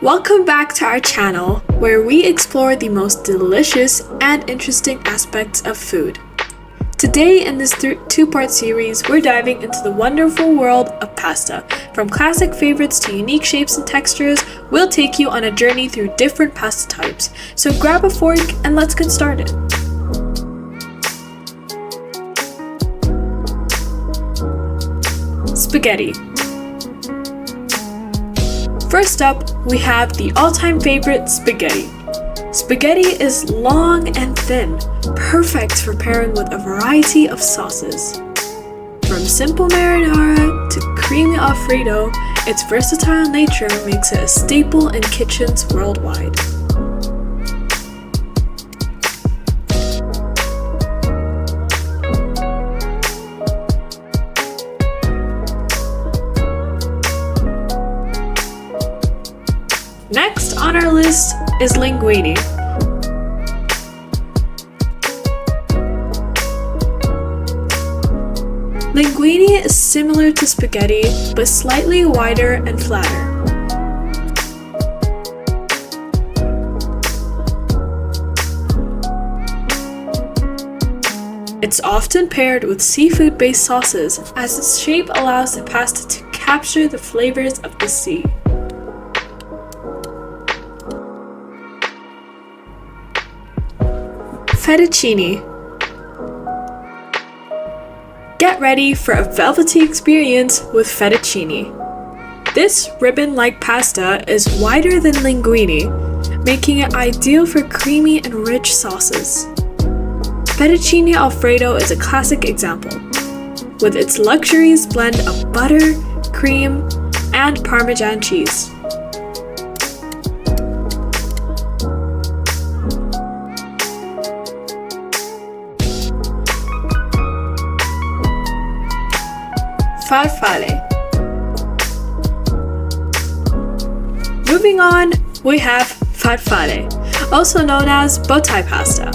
Welcome back to our channel, where we explore the most delicious and interesting aspects of food. Today in this two-part series, we're diving into the wonderful world of pasta. From classic favorites to unique shapes and textures, we'll take you on a journey through different pasta types. So grab a fork and let's get started. Spaghetti. First up, we have the all-time favorite, spaghetti. Spaghetti is long and thin, perfect for pairing with a variety of sauces. From simple marinara to creamy Alfredo, its versatile nature makes it a staple in kitchens worldwide. Next on our list is linguine. Linguine is similar to spaghetti, but slightly wider and flatter. It's often paired with seafood-based sauces, as its shape allows the pasta to capture the flavors of the sea. Fettuccine. Get ready for a velvety experience with fettuccine. This ribbon-like pasta is wider than linguine, making it ideal for creamy and rich sauces. Fettuccine Alfredo is a classic example, with its luxurious blend of butter, cream, and Parmesan cheese. Farfalle. Moving on, we have farfalle, also known as bow tie pasta.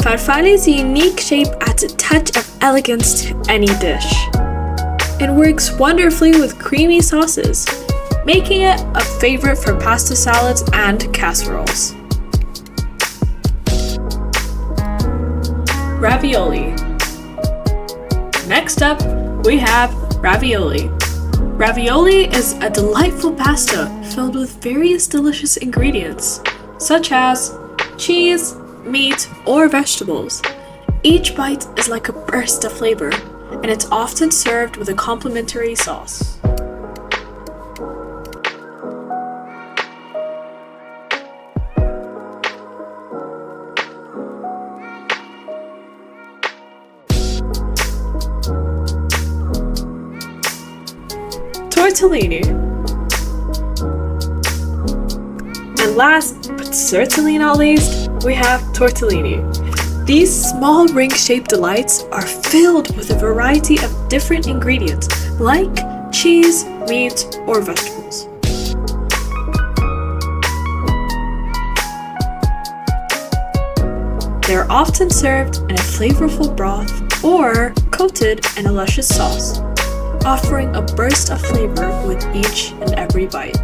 Farfalle's unique shape adds a touch of elegance to any dish. It works wonderfully with creamy sauces, making it a favorite for pasta salads and casseroles. Ravioli. Next up, we have ravioli. Ravioli is a delightful pasta filled with various delicious ingredients, such as cheese, meat, or vegetables. Each bite is like a burst of flavor, and it's often served with a complimentary sauce. Tortellini. And last, but certainly not least, we have tortellini. These small ring-shaped delights are filled with a variety of different ingredients like cheese, meat, or vegetables. They're often served in a flavorful broth or coated in a luscious sauce, offering a burst of flavor with each and every bite.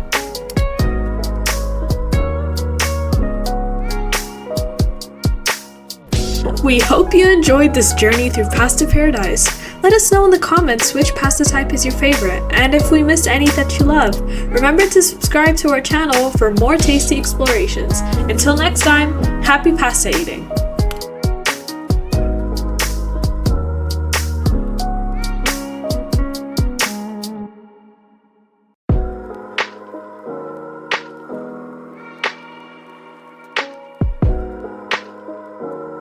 We hope you enjoyed this journey through pasta paradise. Let us know in the comments which pasta type is your favorite, and if we missed any that you love. Remember to subscribe to our channel for more tasty explorations. Until next time, happy pasta eating!